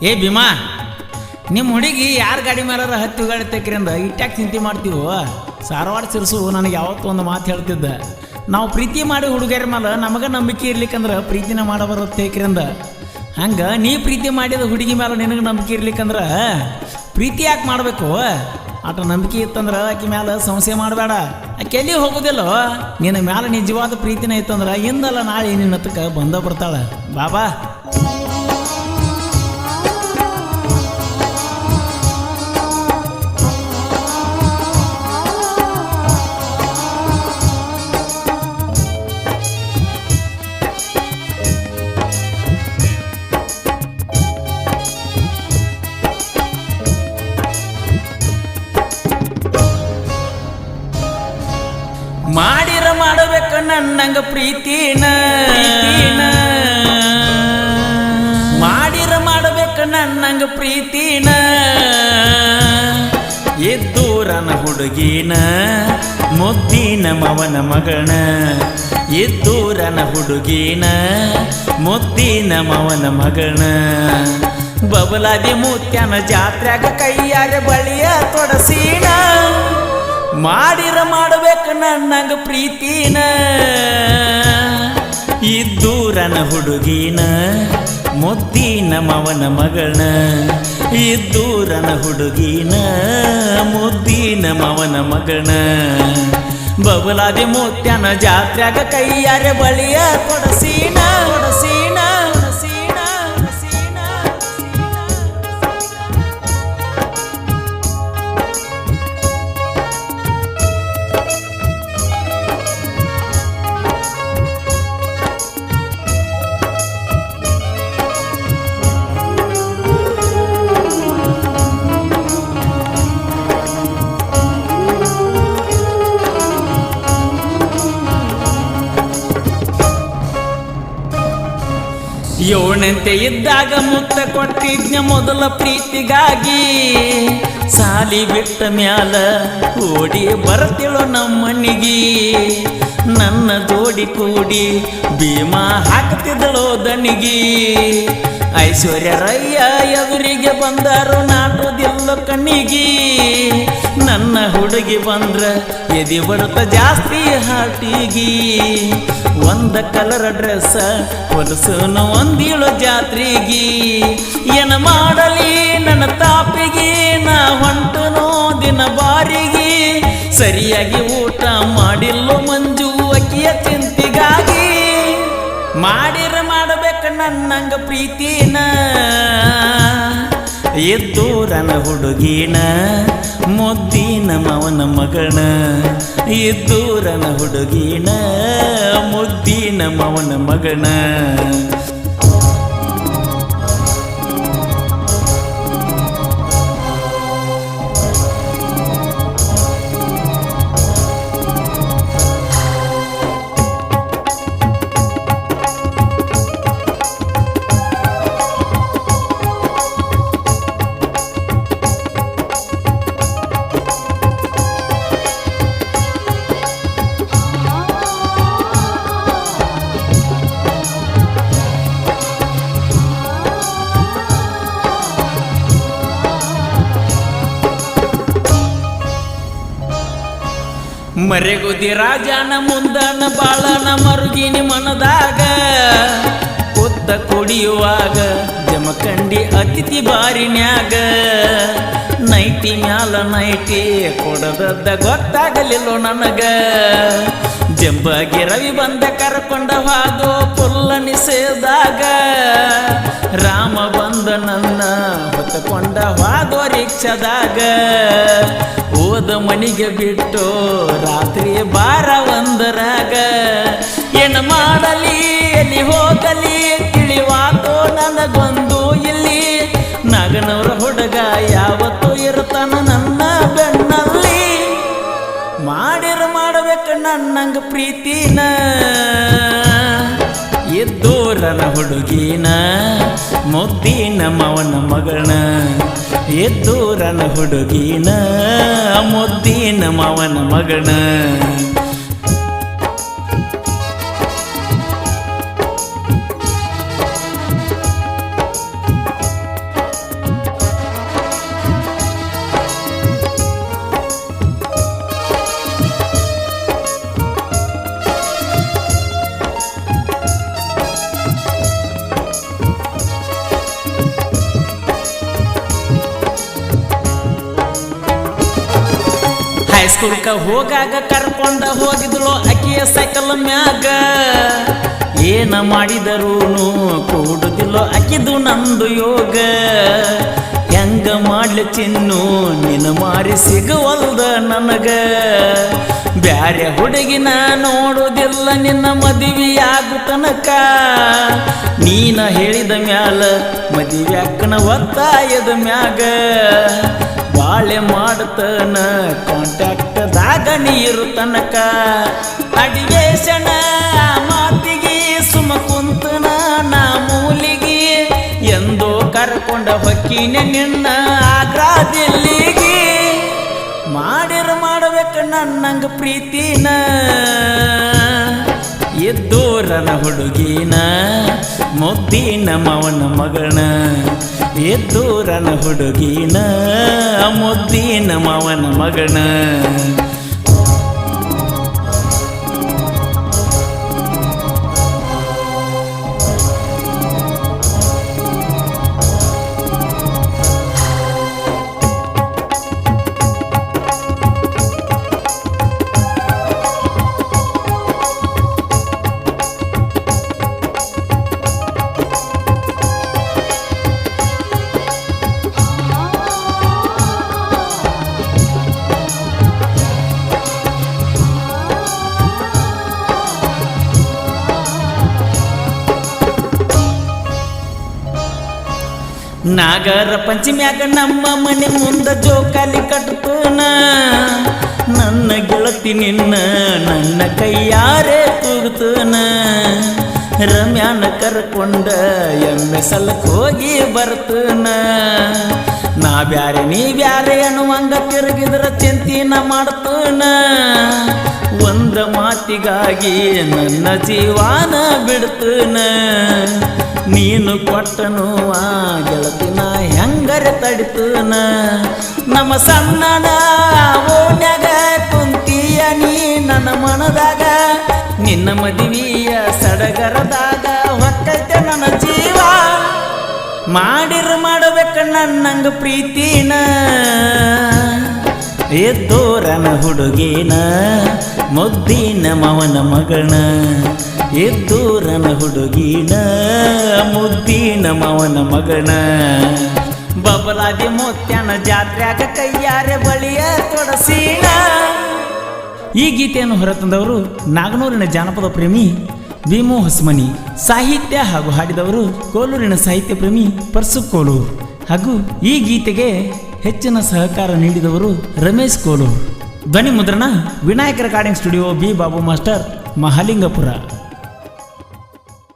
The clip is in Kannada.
ಏ ಭೀಮಾ, ನಿಮ್ಮ ಹುಡುಗಿ ಯಾರು ಗಾಡಿ ಮೇಲಾರ ಹತ್ತಿ ಗಾಡಿ ತೆಕ್ರಿ ಅಂದ ಇಟ್ಯಾಕೆ ಚಿಂತೆ ಮಾಡ್ತೀವೋ? ಸಾರವಾಡ ಸಿರ್ಸು ನನಗೆ ಯಾವತ್ತೂ ಒಂದು ಮಾತು ಹೇಳ್ತಿದ್ದ, ನಾವು ಪ್ರೀತಿ ಮಾಡಿ ಹುಡುಗಿಯರ ಮೇಲೆ ನಮಗೆ ನಂಬಿಕೆ ಇರ್ಲಿಕ್ಕಂದ್ರೆ ಪ್ರೀತಿನ ಮಾಡಬಾರದು ತೇಕ್ರಿ ಅಂದ. ಹಂಗೆ ನೀ ಪ್ರೀತಿ ಮಾಡಿದ ಹುಡುಗಿ ಮೇಲೆ ನಿನಗೆ ನಂಬಿಕೆ ಇರ್ಲಿಕ್ಕಂದ್ರೆ ಪ್ರೀತಿ ಯಾಕೆ ಮಾಡಬೇಕು? ಆಟ ನಂಬಿಕೆ ಇತ್ತಂದ್ರೆ ಆಕೆ ಮ್ಯಾಲೆ ಸಂಶಯ ಮಾಡಬೇಡ. ಆಕೆ ಎಲ್ಲಿ ಹೋಗೋದಿಲ್ಲೋ, ನಿನ್ನ ಮ್ಯಾಲೆ ನಿಜವಾದ ಪ್ರೀತಿನ ಇತ್ತಂದ್ರೆ ಇಂದಲ್ಲ ನಾಳೆ ನಿನ್ನ ಹತ್ತಕ್ಕೆ ಬಂದ ಬರ್ತಾಳೆ. ಬಾಬಾ ಮಾಡಿರ ಮಾಡಬೇಕು ನನ್ನಂಗ ಪ್ರೀತಿನ, ಮಾಡಿರ ಮಾಡಬೇಕು ನನ್ನಂಗ ಪ್ರೀತಿನ. ಎದ್ದೂರನ ಹುಡುಗಿನ ಮುದ್ದಿನ ಮವನ ಮಗನ, ಎದ್ದೂರನ ಹುಡುಗಿನ ಮುದ್ದಿನ ಮವನ ಮಗನ. ಬಬಲಾದಿ ಮುತ್ಯನ ಜಾತ್ರೆಗ ಕೈಯಾರ ಬಳಿಯ ತೊಡಸೀನ. ಮಾಡಿರ ಮಾಡಬೇಕು ನನ್ನಂಗ ಪ್ರೀತಿನ, ಇದ್ದೂರನ ಹುಡುಗಿನ ಮುದ್ದಿನ ಮವನ ಮಗನ. ಇದ್ದೂರನ ಹುಡುಗಿನ ಮುದ್ದಿನ ಮವನ ಮಗನ. ಬಬಲಾದಿ ಮುತ್ಯನ ಜಾತ್ರೆಗ ಕೈಯಾರ ಬಳಿಯ ಕೊಡಸೀನ. ಯೋಣಂತೆ ಇದ್ದಾಗ ಮುತ್ತ ಕೊಟ್ಟಿದ್ನ ಮೊದಲ ಪ್ರೀತಿಗಾಗಿ. ಸಾಲಿ ಬಿಟ್ಟ ಮ್ಯಾಲ ಓಡಿ ಬರ್ತಿಳೋ ನಮ್ಮನಿಗಿ. ನನ್ನ ಜೋಡಿ ಕೂಡಿ ಭೀಮಾ ಹಾಕ್ತಿದ್ದಳೋ ದನಿಗಿ. ಐಶ್ವರ್ಯ ರಯ್ಯ ಎದುರಿಗೆ ಬಂದರು ನಾಟೋದಿಲ್ಲ ಕಣ್ಣಿಗಿ. ನನ್ನ ಹುಡುಗಿ ಬಂದ್ರ ಎದಿ ಬರುತ್ತ ಜಾಸ್ತಿ ಹಾಟಿಗಿ. ಒಂದ ಕಲರ್ ಡ್ರೆಸ್ ಹೊಲಸನು ಒಂದಿಳು ಜಾತ್ರೆಗಿ. ಏನ ಮಾಡಲಿ ನನ್ನ ತಾಪಿಗಿ, ನಾ ಹೊಂಟನೋ ದಿನ ಬಾರಿಗೆ. ಸರಿಯಾಗಿ ಊಟ ಮಾಡಿಲ್ಲೋ ಮಂಜು ಅಕ್ಕಿಯ ಚಿಂತಿಗಾಗಿ. ಮಾಡಿರ ಮಾಡಬೇಕು ನನ್ನಂಗ ಪ್ರೀತಿನ, ಎದ್ದೂರನ ಹುಡುಗಿನ ಮುದ್ದಿನ ಮವನ ಮಗನ. ಎದ್ದೂರನ ಹುಡುಗಿನ ಮುದ್ದಿನ ಮವನ ಮಗನ. ಮರೆಗುದಿ ರಾಜನ ಮುಂದನ ಬಾಳನ ಮರುಗಿನಿ ಮನದಾಗ. ಕೊತ್ತ ಕುಡಿಯುವಾಗ ಜಮಖಂಡಿ ಅತಿಥಿ ಬಾರಿನ್ಯಾಗ. ನೈಟಿ ಮ್ಯಾಲ ನೈಟಿ ಕೊಡದದ್ದ ಗೊತ್ತಾಗಲಿಲ್ಲೋ ನನಗ. ಜಂಬಗಿ ರವಿ ಬಂದ ಕರ್ಕೊಂಡ ಹಾದೋ ಪುಲ್ಲ ನಿಸೇದಾಗ. ರಾಮ ಬಂದ ನನ್ನ ಹೊತ್ತಕೊಂಡ ಹಾದೋ ರಿಕ್ಷಾದಾಗ. ಓದ ಮನಿಗೆ ಬಿಟ್ಟು ರಾತ್ರಿ ಬಾರ ಒಂದರಾಗ. ಏನು ಮಾಡಲಿ ಎಲ್ಲಿ ಹೋಗಲಿ ತಿಳಿವಾತೋ ನನಗೊಂದು ಇಲ್ಲಿ. ನಾಗನವರ ಹುಡುಗ ಯಾವತ್ತೂ ಇರ್ತಾನ ನನ್ನ ಬೆನ್ನಲ್ಲಿ. ಮಾಡಿರ ಮಾಡಬೇಕು ನನ್ನಂಗ ಪ್ರೀತಿನ, ಎದ್ದೂರನ ಹುಡುಗಿನ ಮುದ್ದಿನ ಮವನ ಮಗನ. ಎದ್ದೂರನ ಹುಡುಗಿನ ಮುದ್ದಿನ ಮವನ ಮಗನ. ಹೈಸ್ಕೂಲ್ಕ ಹೋಗಾಗ ಕರ್ಕೊಂಡ ಹೋಗಿದ್ಳು ಅಕ್ಕಿಯ ಸೈಕಲ್ ಮ್ಯಾಗ. ಏನ ಮಾಡಿದರೂನು ಕೂಡುದಿಲ್ಲೋ ಅಕ್ಕಿದು ನಂದು ಯೋಗ. ಹೆಂಗ ಮಾಡ್ಲಿ ಚಿನ್ನು ನಿನ್ನ ಮಾರಿ ಸಿಗುವಲ್ದ ನನಗ. ಬ್ಯಾರೆ ಹುಡುಗಿನ ನೋಡುವುದಿಲ್ಲ ನಿನ್ನ ಮದುವೆಯಾಗು ತನಕ. ನೀನ ಹೇಳಿದ ಮ್ಯಾಲ ಮದುವೆ ಅಕ್ಕನ ಒತ್ತಾಯದ ಮ್ಯಾಗ. ಬಾಳೆ ಮಾಡತನ ಕಾಂಟ್ಯಾಕ್ಟ್ದಾಗ ನೀರು ತನಕ. ಅಡಿವೇಶನ ಮಾತಿಗೆ ಸುಮ ಕುಂತನ ನಾ ಮೂಲಿಗೆ. ಎಂದೋ ಕರ್ಕೊಂಡ ಹೊಕ್ಕಿನ ನಿನ್ನ ಆಗ್ರಾ ದಿಲ್ಲಿಗೆ. ಮಾಡಬೇಕು ನನ್ನಂಗ ಪ್ರೀತಿನ. ಎದ್ದೋರನ ಹುಡುಗಿನ ಮುದ್ದಿನ ಮಾವನ ಮಗನ. ಎದ್ದೋರನ ಹುಡುಗಿನ ಮುದ್ದಿನ ಮಾವನ ಮಗನ. ನಾಗರ ಪಂಚಮ್ಯಾಗ ನಮ್ಮ ಮನೆ ಮುಂದ ಜೋಕಾಲಿ ಕಟ್ಟುತ್ತನ. ನನ್ನ ಗೆಳತಿ ನಿನ್ನ ನನ್ನ ಕೈಯಾರೆ ತೂಗುತ್ತನ. ರಮ್ಯಾನ ಕರ್ಕೊಂಡ ಎಮ್ಮೆ ಸಲಕ್ ಹೋಗಿ ಬರ್ತನ. ನಾ ಬ್ಯಾರೆ ನೀ ಬ್ಯಾರೆ ಅನ್ನುವಂಗ ತಿರುಗಿದ್ರ ಚಿಂತಿನ ಮಾಡ್ತನ. ಒಂದ ಮಾತಿಗಾಗಿ ನನ್ನ ಜೀವಾನ ಬಿಡ್ತನ. ನೀನು ಕೊಟ್ಟನು ಆ ಗೆಳತಿನ ಹೆಂಗರೆ ತಡಿತನ. ನಮ್ಮ ಸಣ್ಣನ ಓಣ್ಯಾಗ ಕುಂತಿಯ ನೀ ನನ್ನ ಮನದಾಗ. ನಿನ್ನ ಮದುವೆಯ ಸಡಗರದಾಗ ಹೊಕ್ಕೈತೆ ನನ್ನ ಜೀವ. ಮಾಡಬೇಕು ನನ್ನಂಗ ಪ್ರೀತಿನ. ಎದ್ದೋರನ ಹುಡುಗಿನ ಮುದ್ದಿನ ಮಾವನ ಮಗನ. ಎದ್ದೂರನ ಹುಡುಗಿನ ಮುದ್ದಿನ ಮಾವನ ಮಗನ. ಬಬಲಾದಿ ಮುತ್ಯನ ಜಾತ್ರ್ಯಾಗ ಕೈಯಾರೆ ಬಳಿಯ ತೊಡಸೀನ. ಈ ಗೀತೆಯನ್ನು ಹೊರತಂದವರು ನಾಗನೂರಿನ ಜಾನಪದ ಪ್ರೇಮಿ ಭೀಮು ಹೊಸಮನಿ. ಸಾಹಿತ್ಯ ಹಾಗೂ ಹಾಡಿದವರು ಕೋಲೂರಿನ ಸಾಹಿತ್ಯ ಪ್ರೇಮಿ ಪರ್ಸು ಕೋಲೂರು. ಹಾಗೂ ಈ ಗೀತೆಗೆ ಹೆಚ್ಚಿನ ಸಹಕಾರ ನೀಡಿದವರು ರಮೇಶ್ ಕೋಲೂರು. ಧ್ವನಿ ಮುದ್ರಣ Vinayaka recording studio B Babu master Mahalingapura.